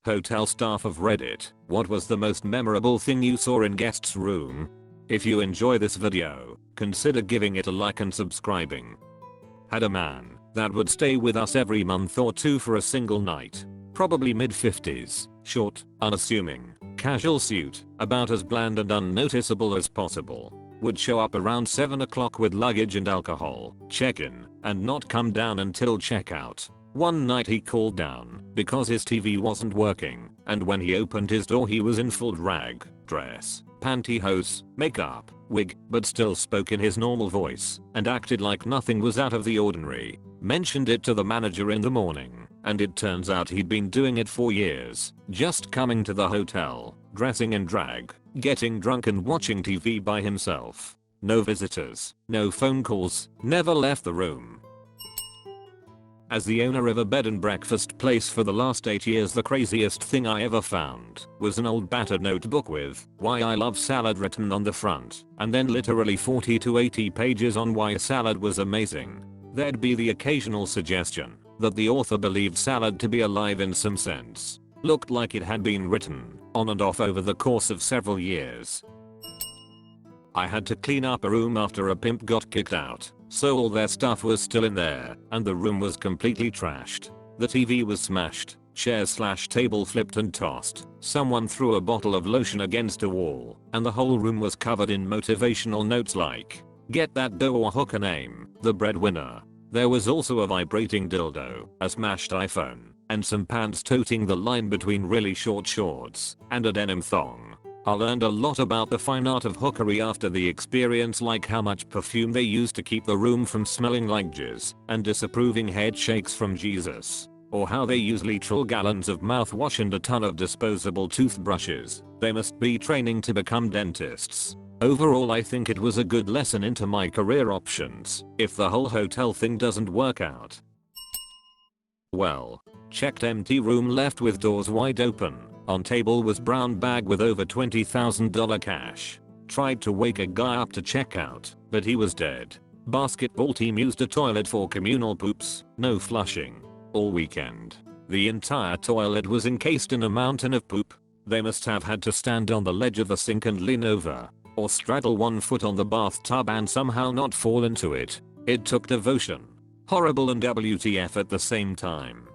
Hotel staff of Reddit, what was the most memorable thing you saw in guest's room? If you enjoy this video, consider giving it a like and subscribing. Had a man that would stay with us every month or two for a single night. Probably mid-50s, short, unassuming, casual suit, about as bland and unnoticeable as possible. Would show up around 7 o'clock with luggage and alcohol, check in, and not come down until checkout. One night he called down because his TV wasn't working, and when he opened his door he was in full drag, dress, pantyhose, makeup, wig, but still spoke in his normal voice and acted like nothing was out of the ordinary. Mentioned it to the manager in the morning, and it turns out he'd been doing it for years, just coming to the hotel, dressing in drag, getting drunk and watching TV by himself. No visitors, no phone calls, never left the room. As the owner of a bed and breakfast place for the last 8 years, the craziest thing I ever found was an old battered notebook with "Why I Love Salad" written on the front, and then literally 40 to 80 pages on why salad was amazing. There'd be the occasional suggestion that the author believed salad to be alive in some sense. Looked like it had been written on and off over the course of several years. I had to clean up a room after a pimp got kicked out, so all their stuff was still in there, and the room was completely trashed. The TV was smashed, chair/table flipped and tossed, someone threw a bottle of lotion against a wall, and the whole room was covered in motivational notes like, "Get that dough or hook and aim, the breadwinner." There was also a vibrating dildo, a smashed iPhone, and some pants toting the line between really short shorts and a denim thong. I learned a lot about the fine art of hookery after the experience, like how much perfume they use to keep the room from smelling like jizz, and disapproving head shakes from Jesus. Or how they use literal gallons of mouthwash and a ton of disposable toothbrushes. They must be training to become dentists. Overall, I think it was a good lesson into my career options if the whole hotel thing doesn't work out. Well, checked empty room left with doors wide open. On table was brown bag with over $20,000 cash. Tried to wake a guy up to check out, but he was dead. Basketball team used a toilet for communal poops, no flushing. All weekend. The entire toilet was encased in a mountain of poop. They must have had to stand on the ledge of the sink and lean over, or straddle one foot on the bathtub and somehow not fall into it. It took devotion. Horrible and WTF at the same time.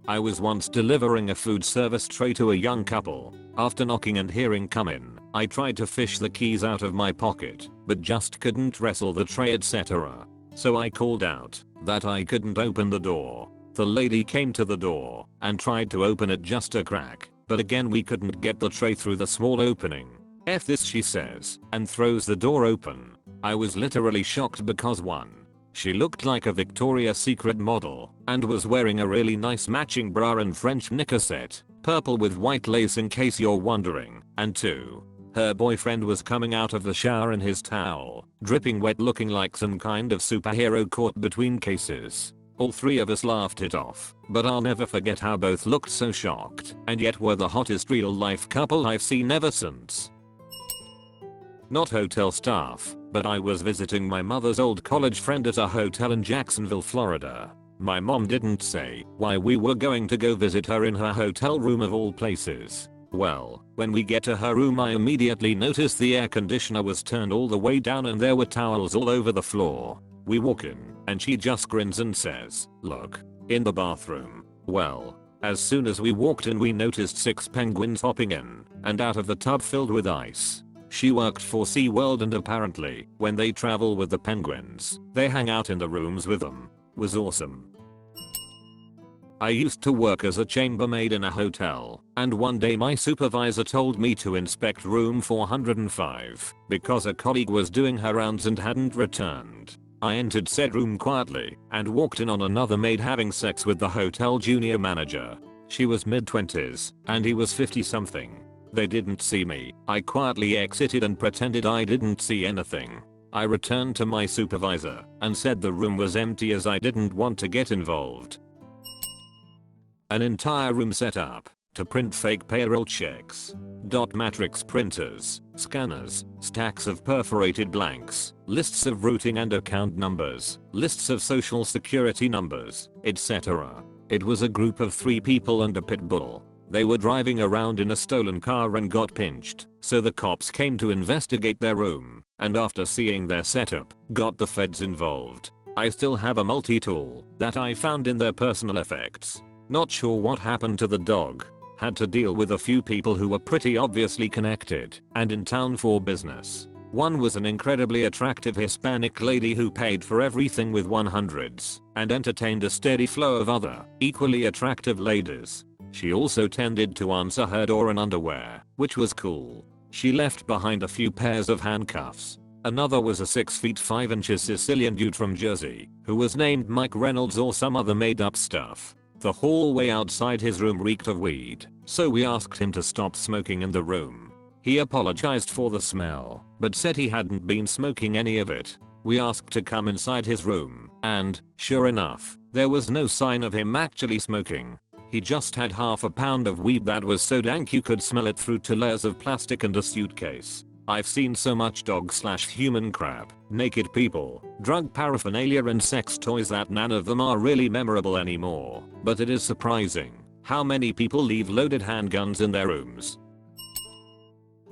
I was once delivering a food service tray to a young couple. After knocking and hearing "come in," I tried to fish the keys out of my pocket, but just couldn't wrestle the tray, etc. So I called out that I couldn't open the door. The lady came to the door and tried to open it just a crack, but again we couldn't get the tray through the small opening. "F this," she says, and throws the door open. I was literally shocked because 1. She looked like a Victoria's Secret model and was wearing a really nice matching bra and French knicker set, purple with white lace in case you're wondering, and 2. Her boyfriend was coming out of the shower in his towel, dripping wet, looking like some kind of superhero caught between cases. All 3 of us laughed it off, but I'll never forget how both looked so shocked and yet were the hottest real life couple I've seen ever since. Not hotel staff, but I was visiting my mother's old college friend at a hotel in Jacksonville, Florida. My mom didn't say why we were going to go visit her in her hotel room of all places. Well, when we get to her room I immediately noticed the air conditioner was turned all the way down and there were towels all over the floor. We walk in, and she just grins and says, "Look, in the bathroom." Well, as soon as we walked in we noticed 6 penguins hopping in and out of the tub filled with ice. She worked for SeaWorld, and apparently, when they travel with the penguins, they hang out in the rooms with them. Was awesome. I used to work as a chambermaid in a hotel, and one day my supervisor told me to inspect room 405 because a colleague was doing her rounds and hadn't returned. I entered said room quietly and walked in on another maid having sex with the hotel junior manager. She was mid-20s and he was 50 something. They didn't see me. I quietly exited and pretended I didn't see anything. I returned to my supervisor and said the room was empty as I didn't want to get involved. An entire room set up to print fake payroll checks. Dot matrix printers, scanners, stacks of perforated blanks, lists of routing and account numbers, lists of social security numbers, etc. It was a group of 3 people and a pit bull. They were driving around in a stolen car and got pinched, so the cops came to investigate their room, and after seeing their setup, got the feds involved. I still have a multi-tool that I found in their personal effects. Not sure what happened to the dog. Had to deal with a few people who were pretty obviously connected and in town for business. One was an incredibly attractive Hispanic lady who paid for everything with 100s and entertained a steady flow of other, equally attractive ladies. She also tended to answer her door in underwear, which was cool. She left behind a few pairs of handcuffs. Another was a 6 feet 5 inches Sicilian dude from Jersey, who was named Mike Reynolds or some other made up stuff. The hallway outside his room reeked of weed, so we asked him to stop smoking in the room. He apologized for the smell, but said he hadn't been smoking any of it. We asked to come inside his room, and, sure enough, there was no sign of him actually smoking. He just had half a pound of weed that was so dank you could smell it through 2 layers of plastic and a suitcase. I've seen so much dog/human crap, naked people, drug paraphernalia and sex toys that none of them are really memorable anymore, but it is surprising how many people leave loaded handguns in their rooms.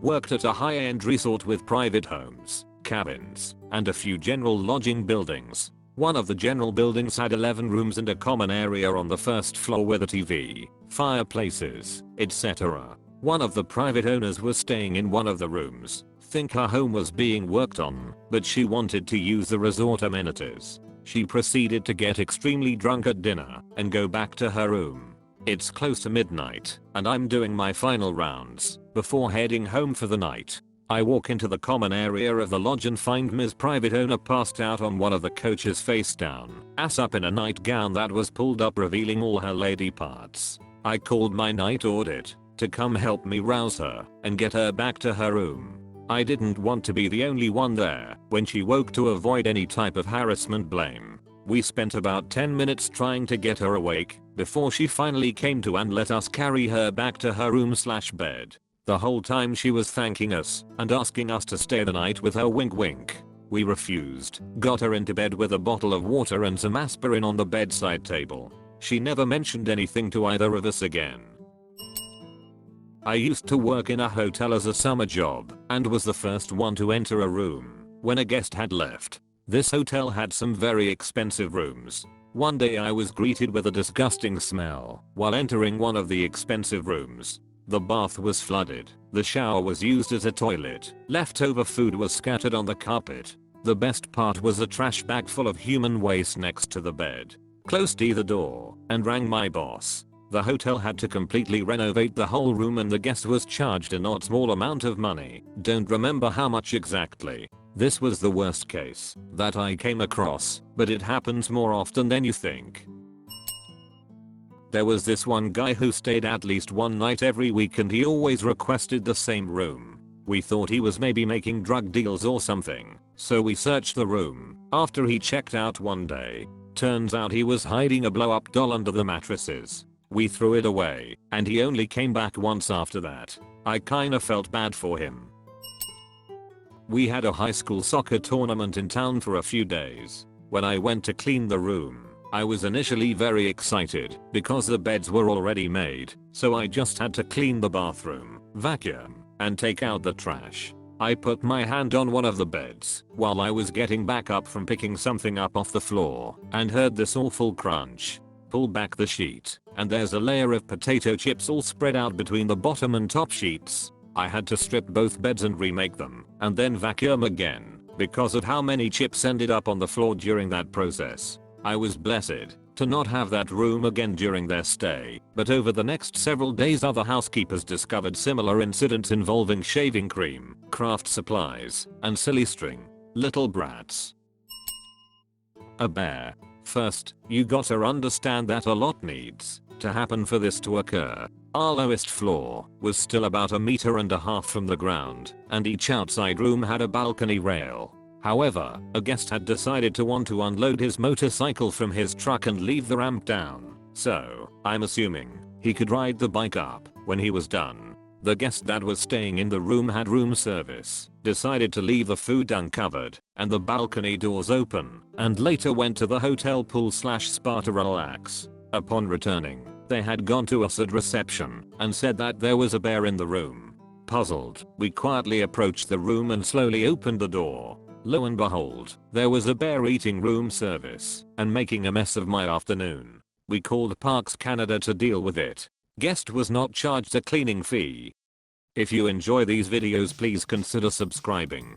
Worked at a high-end resort with private homes, cabins, and a few general lodging buildings. One of the general buildings had 11 rooms and a common area on the first floor with a TV, fireplaces, etc. One of the private owners was staying in one of the rooms. Think her home was being worked on, but she wanted to use the resort amenities. She proceeded to get extremely drunk at dinner and go back to her room. It's close to midnight, and I'm doing my final rounds before heading home for the night. I walk into the common area of the lodge and find Ms. Private Owner passed out on one of the couches face down, ass up in a nightgown that was pulled up revealing all her lady parts. I called my night audit to come help me rouse her and get her back to her room. I didn't want to be the only one there when she woke to avoid any type of harassment blame. We spent about 10 minutes trying to get her awake before she finally came to and let us carry her back to her room/bed. The whole time she was thanking us and asking us to stay the night with her, wink wink. We refused, got her into bed with a bottle of water and some aspirin on the bedside table. She never mentioned anything to either of us again. I used to work in a hotel as a summer job and was the first one to enter a room when a guest had left. This hotel had some very expensive rooms. One day I was greeted with a disgusting smell while entering one of the expensive rooms. The bath was flooded, the shower was used as a toilet, leftover food was scattered on the carpet. The best part was a trash bag full of human waste next to the bed. Closed the door and rang my boss. The hotel had to completely renovate the whole room and the guest was charged a not small amount of money. Don't remember how much exactly. This was the worst case that I came across, but it happens more often than you think. There was this one guy who stayed at least one night every week and he always requested the same room. We thought he was maybe making drug deals or something, so we searched the room after he checked out one day. Turns out he was hiding a blow-up doll under the mattresses. We threw it away, and he only came back once after that. I kinda felt bad for him. We had a high school soccer tournament in town for a few days. When I went to clean the room, I was initially very excited because the beds were already made, so I just had to clean the bathroom, vacuum, and take out the trash. I put my hand on one of the beds while I was getting back up from picking something up off the floor and heard this awful crunch. Pull back the sheet, and there's a layer of potato chips all spread out between the bottom and top sheets. I had to strip both beds and remake them, and then vacuum again, because of how many chips ended up on the floor during that process. I was blessed to not have that room again during their stay, but over the next several days other housekeepers discovered similar incidents involving shaving cream, craft supplies, and silly string. Little brats. A bear. First, you gotta understand that a lot needs to happen for this to occur. Our lowest floor was still about 1.5 meters from the ground, and each outside room had a balcony rail. However, a guest had decided to want to unload his motorcycle from his truck and leave the ramp down, so I'm assuming he could ride the bike up when he was done. The guest that was staying in the room had room service, decided to leave the food uncovered and the balcony doors open, and later went to the hotel pool/spa to relax. Upon returning, they had gone to us at reception and said that there was a bear in the room. Puzzled, we quietly approached the room and slowly opened the door. Lo and behold, there was a bear eating room service and making a mess of my afternoon. We called Parks Canada to deal with it. Guest was not charged a cleaning fee. If you enjoy these videos, please consider subscribing.